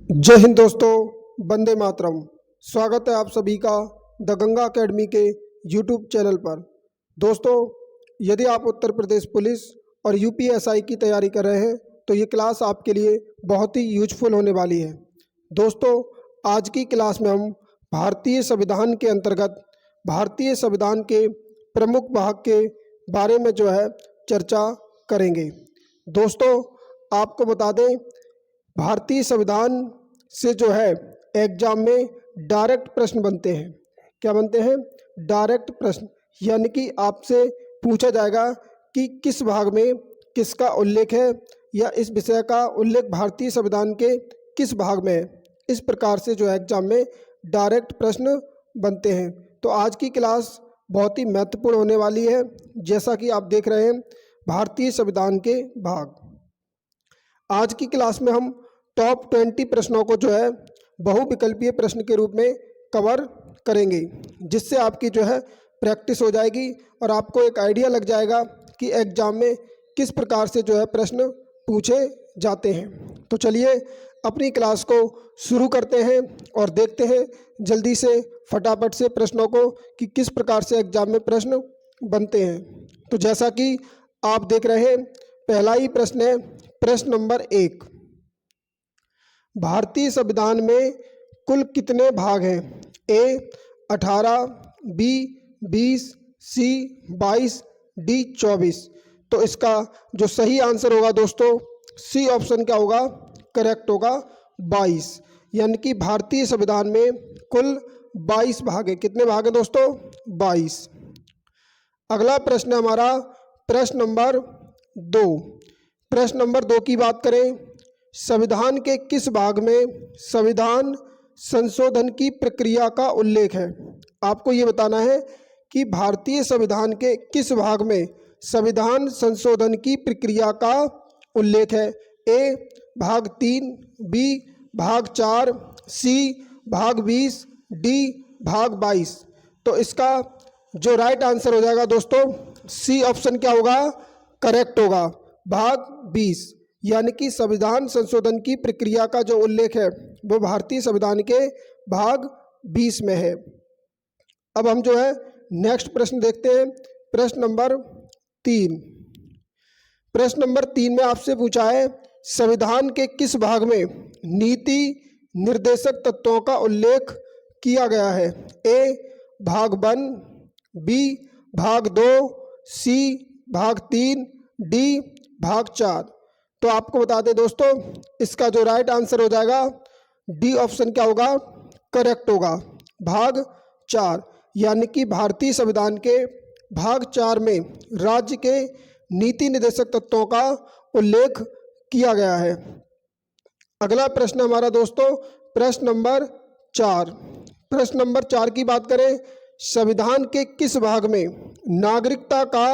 जय हिंद दोस्तों, वंदे मातरम। स्वागत है आप सभी का द गंगा एकेडमी के यूट्यूब चैनल पर। दोस्तों, यदि आप उत्तर प्रदेश पुलिस और यूपीएसआई की तैयारी कर रहे हैं तो ये क्लास आपके लिए बहुत ही यूजफुल होने वाली है। दोस्तों, आज की क्लास में हम भारतीय संविधान के अंतर्गत भारतीय संविधान के प्रमुख भाग के बारे में चर्चा करेंगे। दोस्तों, आपको बता दें, भारतीय संविधान से एग्जाम में डायरेक्ट प्रश्न बनते हैं। क्या बनते हैं? डायरेक्ट प्रश्न, यानी कि आपसे पूछा जाएगा कि किस भाग में किसका उल्लेख है या इस विषय का उल्लेख भारतीय संविधान के किस भाग में है। इस प्रकार से एग्जाम में डायरेक्ट प्रश्न बनते हैं। तो आज की क्लास बहुत ही महत्वपूर्ण होने वाली है। जैसा कि आप देख रहे हैं, भारतीय संविधान के भाग। आज की क्लास में हम टॉप 20 प्रश्नों को बहुविकल्पीय प्रश्न के रूप में कवर करेंगे, जिससे आपकी प्रैक्टिस हो जाएगी और आपको एक आइडिया लग जाएगा कि एग्जाम में किस प्रकार से प्रश्न पूछे जाते हैं। तो चलिए अपनी क्लास को शुरू करते हैं और देखते हैं जल्दी से फटाफट से प्रश्नों को कि किस प्रकार से एग्जाम में प्रश्न बनते हैं। तो जैसा कि आप देख रहे हैं, पहला ही प्रश्न है, प्रश्न नंबर 1। भारतीय संविधान में कुल कितने भाग हैं? ए 18, बी 20, सी 22, डी 24। तो इसका जो सही आंसर होगा दोस्तों, सी ऑप्शन क्या होगा? करेक्ट होगा, 22। यानी कि भारतीय संविधान में कुल 22 भाग हैं। कितने भाग हैं दोस्तों? 22। अगला प्रश्न है हमारा प्रश्न नंबर 2। प्रश्न नंबर 2 की बात करें, संविधान के किस भाग में संविधान संशोधन की प्रक्रिया का उल्लेख है? आपको ये बताना है कि भारतीय संविधान के किस भाग में संविधान संशोधन की प्रक्रिया का उल्लेख है। ए भाग 3, बी भाग 4, सी भाग 20, डी भाग 22। तो इसका जो राइट आंसर हो जाएगा दोस्तों, सी ऑप्शन क्या होगा? करेक्ट होगा, भाग 20। यानी कि संविधान संशोधन की प्रक्रिया का जो उल्लेख है वो भारतीय संविधान के भाग 20 में है। अब हम नेक्स्ट प्रश्न देखते हैं, प्रश्न नंबर 3। प्रश्न नंबर 3 में आपसे पूछा है, संविधान के किस भाग में नीति निर्देशक तत्वों का उल्लेख किया गया है? ए भाग 1, बी भाग 2, सी भाग 3, डी भाग 4। तो आपको बता दें दोस्तों, इसका जो राइट आंसर हो जाएगा, डी ऑप्शन क्या होगा? करेक्ट होगा, भाग 4। यानी कि भारतीय संविधान के भाग 4 में राज्य के नीति निर्देशक तत्वों का उल्लेख किया गया है। अगला प्रश्न हमारा दोस्तों, प्रश्न नंबर 4। प्रश्न नंबर 4 की बात करें, संविधान के किस भाग में नागरिकता का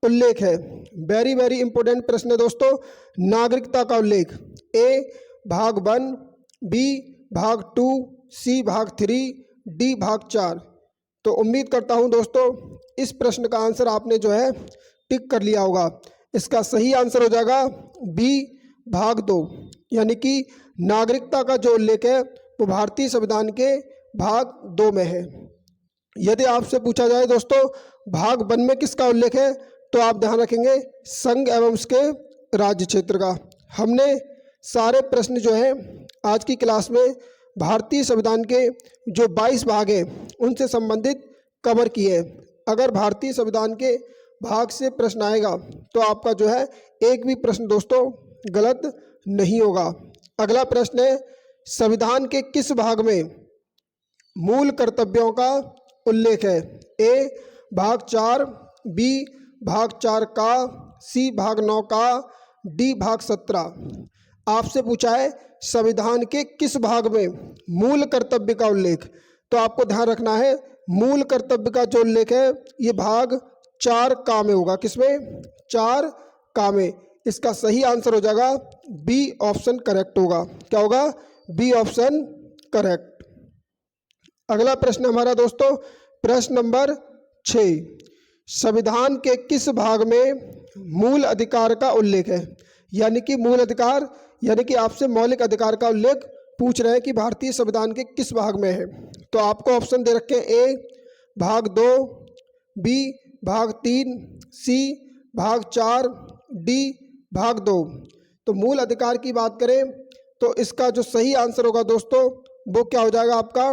उल्लेख है? वेरी वेरी इंपॉर्टेंट प्रश्न है दोस्तों, नागरिकता का उल्लेख। ए भाग 1, बी भाग 2, सी भाग 3, डी भाग 4। तो उम्मीद करता हूं दोस्तों इस प्रश्न का आंसर आपने टिक कर लिया होगा। इसका सही आंसर हो जाएगा बी भाग 2। यानी कि नागरिकता का जो उल्लेख है वो भारतीय संविधान के भाग 2 में है। यदि आपसे पूछा जाए दोस्तों भाग 1 में किसका उल्लेख है, तो आप ध्यान रखेंगे संघ एवं उसके राज्य क्षेत्र का। हमने सारे प्रश्न आज की क्लास में भारतीय संविधान के जो 22 भाग हैं उनसे संबंधित कवर किए हैं। अगर भारतीय संविधान के भाग से प्रश्न आएगा तो आपका एक भी प्रश्न दोस्तों गलत नहीं होगा। अगला प्रश्न है, संविधान के किस भाग में मूल कर्तव्यों का उल्लेख है? ए भाग 4, बी भाग 4 का, सी भाग 9 का, डी भाग 17। आपसे पूछा है संविधान के किस भाग में मूल कर्तव्य का उल्लेख, तो आपको ध्यान रखना है मूल कर्तव्य का जो उल्लेख है ये भाग 4 का में होगा। किसमें? 4 का में। इसका सही आंसर हो जाएगा बी ऑप्शन करेक्ट होगा। क्या होगा? B option correct. अगला प्रश्न हमारा दोस्तों, प्रश्न नंबर 6। संविधान के किस भाग में मूल अधिकार का उल्लेख है? यानी कि मूल अधिकार यानी कि आपसे मौलिक अधिकार का उल्लेख पूछ रहे हैं कि भारतीय संविधान के किस भाग में है। तो आपको ऑप्शन दे रखे हैं ए भाग 2, बी भाग 3, सी भाग 4, डी भाग 2। तो मूल अधिकार की बात करें तो इसका जो सही आंसर होगा दोस्तों वो क्या हो जाएगा आपका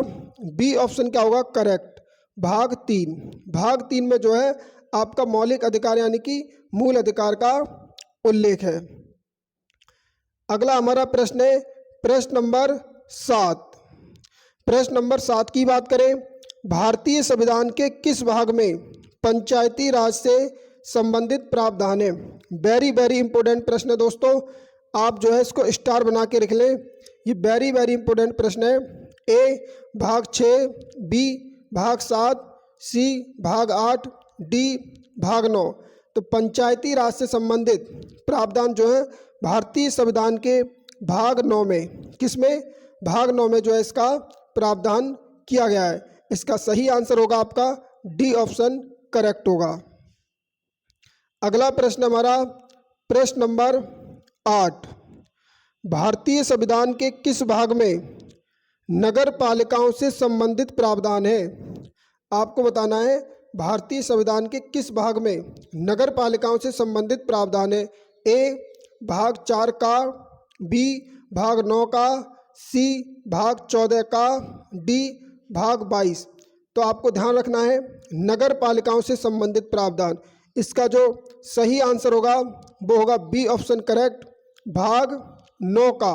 बी ऑप्शन क्या होगा करेक्ट, भाग 3। भाग 3 में जो है आपका मौलिक अधिकार यानी कि मूल अधिकार का उल्लेख है। अगला हमारा प्रश्न है प्रश्न नंबर 7। प्रश्न नंबर 7 की बात करें, भारतीय संविधान के किस भाग में पंचायती राज से संबंधित प्रावधान है। वेरी वेरी इंपॉर्टेंट प्रश्न है दोस्तों, आप जो है इसको स्टार बना के रख लें, ये वेरी वेरी इंपॉर्टेंट प्रश्न है। ए भाग 6, बी भाग 7, सी भाग 8, डी भाग 9। तो पंचायती राज से संबंधित प्रावधान जो है भारतीय संविधान के भाग 9 में, किसमें भाग 9 में जो है इसका प्रावधान किया गया है। इसका सही आंसर होगा आपका डी ऑप्शन करेक्ट होगा। अगला प्रश्न हमारा प्रश्न नंबर 8। भारतीय संविधान के किस भाग में नगर पालिकाओं से संबंधित प्रावधान है। आपको बताना है भारतीय संविधान के किस भाग में नगर पालिकाओं से संबंधित प्रावधान है। ए भाग 4 का, बी भाग 9 का, सी भाग 14 का, डी भाग 22। तो आपको ध्यान रखना है नगर पालिकाओं से संबंधित प्रावधान, इसका जो सही आंसर होगा वो होगा बी ऑप्शन करेक्ट, भाग 9 का,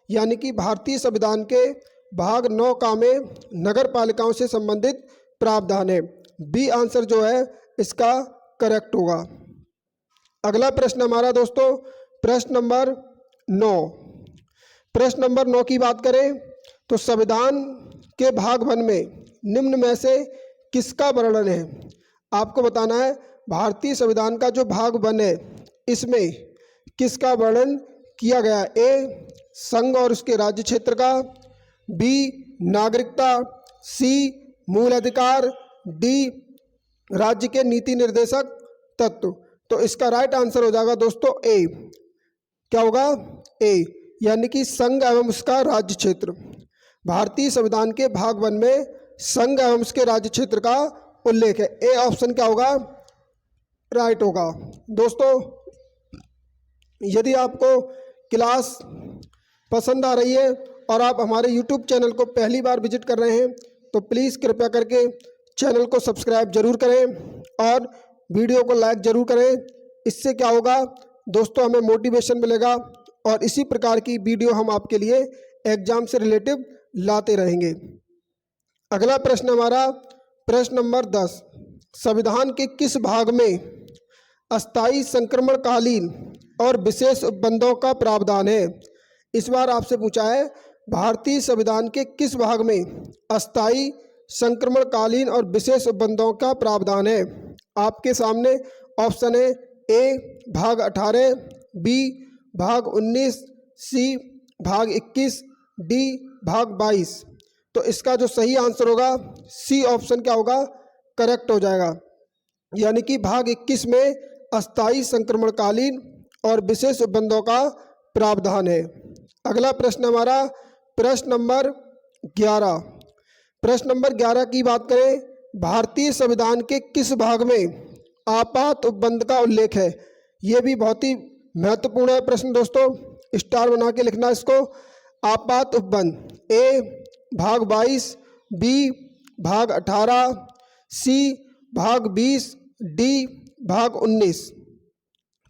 यानी कि भारतीय संविधान के भाग 9 का में नगर पालिकाओं से संबंधित प्रावधान है। बी आंसर जो है इसका करेक्ट होगा। अगला प्रश्न हमारा दोस्तों प्रश्न नंबर 9। प्रश्न नंबर 9 की बात करें तो संविधान के भाग 1 में निम्न में से किसका वर्णन है। आपको बताना है भारतीय संविधान का जो भाग 1 है इसमें किसका वर्णन किया गया है। ए संघ और उसके राज्य क्षेत्र का, बी नागरिकता, सी मूल अधिकार, डी राज्य के नीति निर्देशक तत्व। तो इसका राइट आंसर हो जाएगा दोस्तों ए, क्या होगा ए, यानी कि संघ एवं उसका राज्य क्षेत्र। भारतीय संविधान के भाग 1 में संघ एवं उसके राज्य क्षेत्र का उल्लेख है। ए ऑप्शन क्या होगा राइट होगा। दोस्तों यदि आपको क्लास पसंद आ रही है और आप हमारे YouTube चैनल को पहली बार विजिट कर रहे हैं तो प्लीज़ कृपया करके चैनल को सब्सक्राइब जरूर करें और वीडियो को लाइक ज़रूर करें। इससे क्या होगा दोस्तों हमें मोटिवेशन मिलेगा और इसी प्रकार की वीडियो हम आपके लिए एग्जाम से रिलेटिव लाते रहेंगे। अगला प्रश्न हमारा प्रश्न नंबर 10। संविधान के किस भाग में अस्थायी संक्रमणकालीन और विशेष उपबंधों का प्रावधान है। इस बार आपसे पूछा है भारतीय संविधान के किस भाग में अस्थायी संक्रमणकालीन और विशेष उपबंधों का प्रावधान है। आपके सामने ऑप्शन है ए भाग 18, बी भाग 19, सी भाग 21, डी भाग 22। तो इसका जो सही आंसर होगा सी ऑप्शन क्या होगा करेक्ट हो जाएगा, यानी कि भाग 21 में अस्थायी संक्रमणकालीन और विशेष उपबंधों का प्रावधान है। अगला प्रश्न हमारा प्रश्न नंबर 11। प्रश्न नंबर 11 की बात करें भारतीय संविधान के किस भाग में आपात उपबंध का उल्लेख है। ये भी बहुत ही महत्वपूर्ण है प्रश्न दोस्तों, स्टार बना के लिखना इसको। आपात उपबंध ए भाग 22, बी भाग 18, सी भाग 20, डी भाग 19।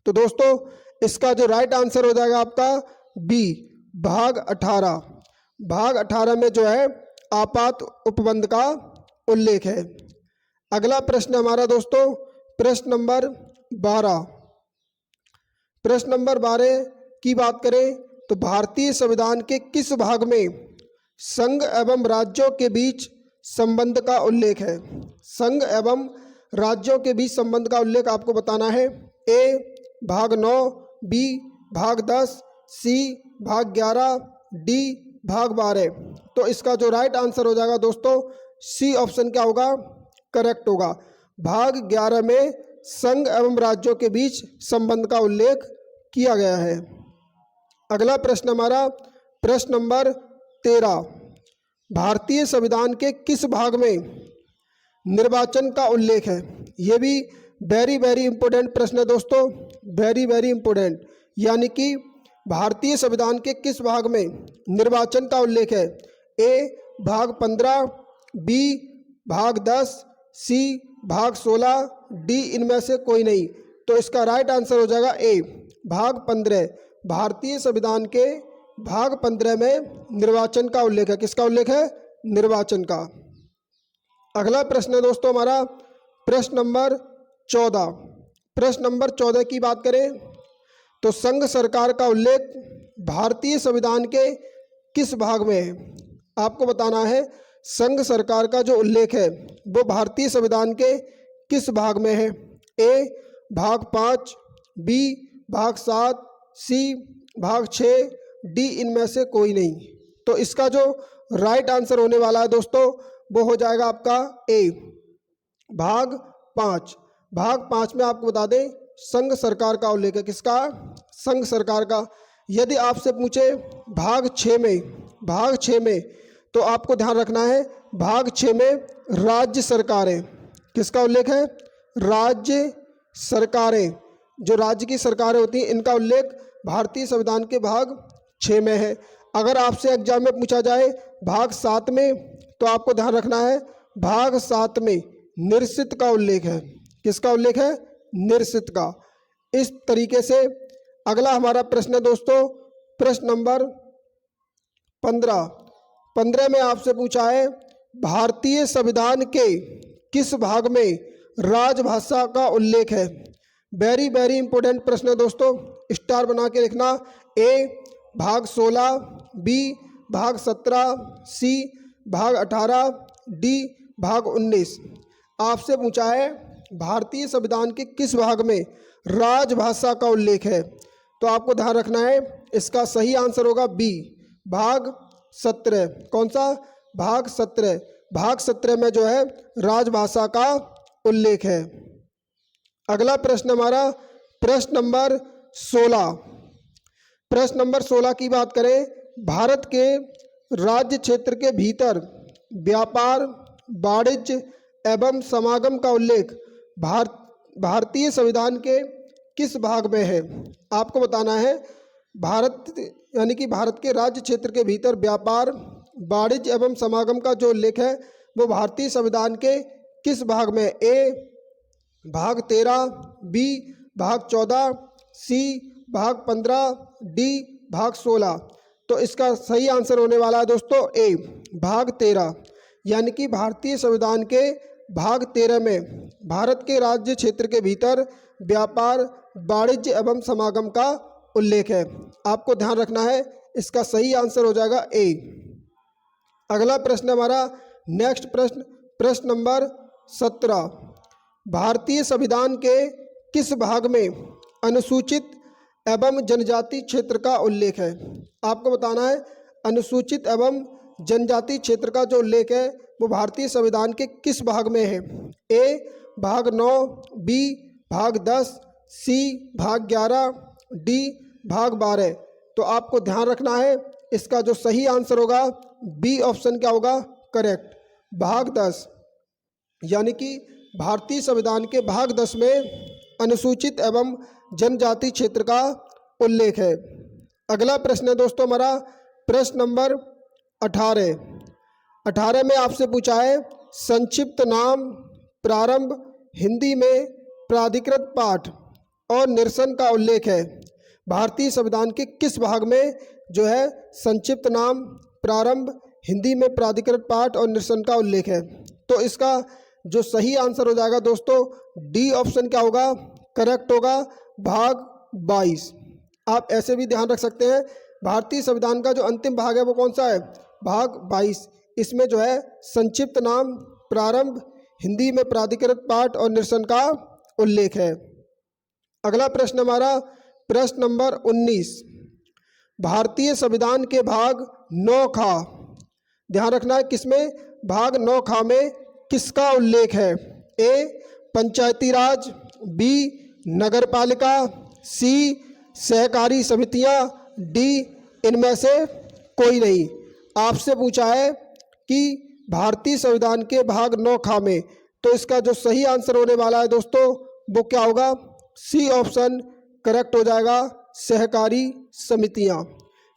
तो दोस्तों इसका जो राइट आंसर हो जाएगा आपका बी भाग 18। भाग 18 में जो है आपात उपबंध का उल्लेख है। अगला प्रश्न हमारा दोस्तों प्रश्न नंबर 12। प्रश्न नंबर 12 की बात करें तो भारतीय संविधान के किस भाग में संघ एवं राज्यों के बीच संबंध का उल्लेख है। संघ एवं राज्यों के बीच संबंध का उल्लेख आपको बताना है। ए भाग 9, बी भाग 10, सी भाग 11, डी भाग 12। तो इसका जो राइट आंसर हो जाएगा दोस्तों सी ऑप्शन क्या होगा करेक्ट होगा। भाग 11 में संघ एवं राज्यों के बीच संबंध का उल्लेख किया गया है। अगला प्रश्न हमारा प्रश्न नंबर 13 भारतीय संविधान के किस भाग में निर्वाचन का उल्लेख है? ये भी वेरी वेरी इंपॉर्टेंट प्रश्न है दोस्तों, वेरी वेरी इंपॉर्टेंट। यानी कि भारतीय संविधान के किस भाग में निर्वाचन का उल्लेख है? ए भाग 15, बी भाग 10, सी भाग 16, डी इनमें से कोई नहीं। तो इसका राइट आंसर हो जाएगा ए भाग 15। भारतीय संविधान के भाग 15 में निर्वाचन का उल्लेख है। किसका उल्लेख है? निर्वाचन का। अगला प्रश्न है दोस्तों हमारा प्रश्न नंबर 14। प्रश्न नंबर 14 की बात करें तो संघ सरकार का उल्लेख भारतीय संविधान के किस भाग में है? आपको बताना है संघ सरकार का जो उल्लेख है वो भारतीय संविधान के किस भाग में है? ए भाग 5, बी भाग 7, सी भाग 6, डी इनमें से कोई नहीं। तो इसका जो राइट आंसर होने वाला है दोस्तों वो हो जाएगा आपका ए भाग 5। भाग 5 में आपको बता दें संघ सरकार का उल्लेख है। किसका? संघ सरकार का। यदि आपसे पूछे भाग 6 में तो आपको ध्यान रखना है भाग 6 में राज्य सरकारें। किसका उल्लेख है? राज्य सरकारें। जो राज्य की सरकारें होती हैं इनका उल्लेख भारतीय संविधान के भाग 6 में है। अगर आपसे एग्जाम में पूछा जाए भाग 7 में तो आपको ध्यान रखना है भाग 7 में निरसित का उल्लेख है। किसका उल्लेख है? निरसित का। इस तरीके से अगला हमारा प्रश्न है दोस्तों प्रश्न नंबर 15 में आपसे पूछा है भारतीय संविधान के किस भाग में राजभाषा का उल्लेख है? वेरी वेरी इंपॉर्टेंट प्रश्न है दोस्तों, स्टार बना के लिखना। ए भाग 16, बी भाग 17, सी भाग 18, डी भाग 19। आपसे पूछा है भारतीय संविधान के किस भाग में राजभाषा का उल्लेख है? तो आपको ध्यान रखना है इसका सही आंसर होगा बी भाग 17। कौन सा? भाग 17। भाग 17 में जो है राजभाषा का उल्लेख है। अगला प्रश्न हमारा प्रश्न नंबर 16। प्रश्न नंबर 16 की बात करें भारत के राज्य क्षेत्र के भीतर व्यापार, वाणिज्य एवं समागम का उल्लेख भारतीय संविधान के किस भाग में है? आपको बताना है भारत यानी कि भारत के राज्य क्षेत्र के भीतर व्यापार, वाणिज्य एवं समागम का जो उल्लेख है वो भारतीय संविधान के किस भाग में? ए भाग 13, बी भाग 14, सी भाग 15, डी भाग 16। तो इसका सही आंसर होने वाला है दोस्तों ए भाग 13। यानी कि भारतीय संविधान के भाग 13 में भारत के राज्य क्षेत्र के भीतर व्यापार, वाणिज्य एवं समागम का उल्लेख है। आपको ध्यान रखना है इसका सही आंसर हो जाएगा ए। अगला प्रश्न हमारा नेक्स्ट प्रश्न नंबर 17। भारतीय संविधान के किस भाग में अनुसूचित एवं जनजाति क्षेत्र का उल्लेख है? आपको बताना है अनुसूचित एवं जनजाति क्षेत्र का जो उल्लेख है वो भारतीय संविधान के किस भाग में है? ए भाग 9, बी भाग 10, सी भाग 11, डी भाग 12। तो आपको ध्यान रखना है इसका जो सही आंसर होगा बी ऑप्शन क्या होगा? करेक्ट, भाग 10। यानी कि भारतीय संविधान के भाग 10 में अनुसूचित एवं जनजाति क्षेत्र का उल्लेख है। अगला प्रश्न है दोस्तों हमारा प्रश्न नंबर 18 में आपसे पूछा है संक्षिप्त नाम, प्रारंभ, हिंदी में प्राधिकृत पाठ और निरसन का उल्लेख है भारतीय संविधान के किस भाग में जो है संक्षिप्त नाम, प्रारंभ, हिंदी में प्राधिकृत पाठ और निरसन का उल्लेख है? तो इसका जो सही आंसर हो जाएगा दोस्तों डी ऑप्शन क्या होगा? करेक्ट होगा, भाग 22। आप ऐसे भी ध्यान रख सकते हैं भारतीय संविधान का जो अंतिम भाग है वो कौन सा है? भाग 22। इसमें जो है संक्षिप्त नाम, प्रारंभ, हिंदी में प्राधिकृत पाठ और निरसन का उल्लेख है। अगला प्रश्न हमारा प्रश्न नंबर 19। भारतीय संविधान के भाग 9 खा, ध्यान रखना है किसमें? भाग 9 खा में किसका उल्लेख है? ए पंचायती राज, बी नगरपालिका, सी सहकारी समितियां, डी इनमें से कोई नहीं। आपसे पूछा है कि भारतीय संविधान के भाग 9 ख में, तो इसका जो सही आंसर होने वाला है दोस्तों वो क्या होगा? सी ऑप्शन करेक्ट हो जाएगा, सहकारी समितियां।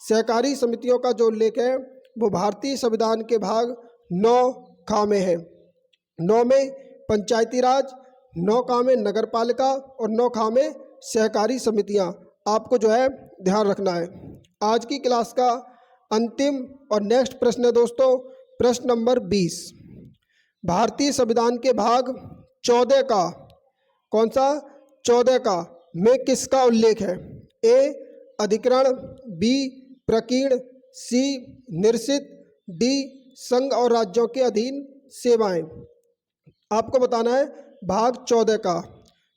सहकारी समितियों का जो उल्लेख है वो भारतीय संविधान के भाग 9 ख में है। 9 में पंचायती राज, 9 ख में नगर पालिका और 9 ख में सहकारी समितियां। आपको जो है ध्यान रखना है। आज की क्लास का अंतिम और नेक्स्ट प्रश्न है दोस्तों, प्रश्न नंबर 20। भारतीय संविधान के भाग 14 का, कौन सा? 14 का में किसका उल्लेख है? ए अधिकरण, बी प्रकीर्ण, सी निश्चित, डी संघ और राज्यों के अधीन सेवाएं। आपको बताना है भाग 14 का,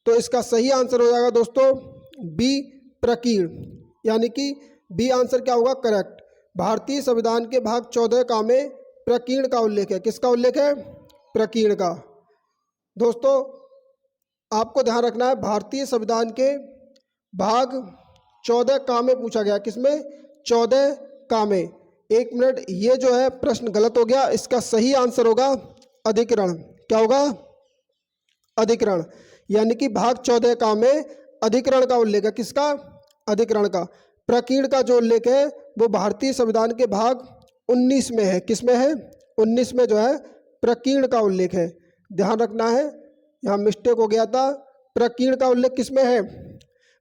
तो इसका सही आंसर हो जाएगा दोस्तों बी प्रकीर्ण, यानी कि बी आंसर क्या होगा? करेक्ट। भारतीय संविधान के भाग 14 का में प्रकीर्ण का उल्लेख है। किसका उल्लेख है? प्रकीर्ण का। दोस्तों आपको ध्यान रखना है, भारतीय संविधान के भाग 14 का में पूछा गया। किसमें? 14 का में। एक मिनट, ये जो है प्रश्न गलत हो गया। इसका सही आंसर होगा अधिकरण। क्या होगा? अधिकरण, यानी कि भाग 14 का में अधिकरण का उल्लेख है। किसका? अधिकरण का। प्रकीर्ण का जो उल्लेख है वो भारतीय संविधान के भाग 19 में है। किस में है? 19 में जो है प्रकीर्ण का उल्लेख है। ध्यान रखना है, यहाँ मिस्टेक हो गया था। प्रकीर्ण का उल्लेख किस में है?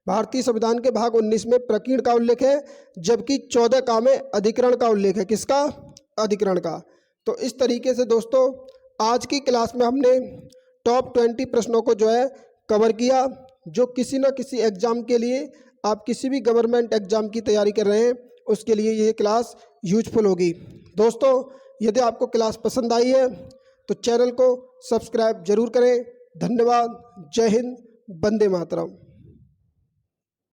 भारतीय संविधान के भाग 19 में प्रकीर्ण का उल्लेख है, जबकि 14 का में अधिकरण का उल्लेख है। किसका? अधिकरण का। तो इस तरीके से दोस्तों आज की क्लास में हमने टॉप 20 प्रश्नों को जो है कवर किया, जो किसी न किसी एग्जाम के लिए, आप किसी भी गवर्नमेंट एग्जाम की तैयारी कर रहे हैं उसके लिए ये क्लास यूजफुल होगी। दोस्तों यदि आपको क्लास पसंद आई है तो चैनल को सब्सक्राइब जरूर करें। धन्यवाद। जय हिंद। वंदे मातरम।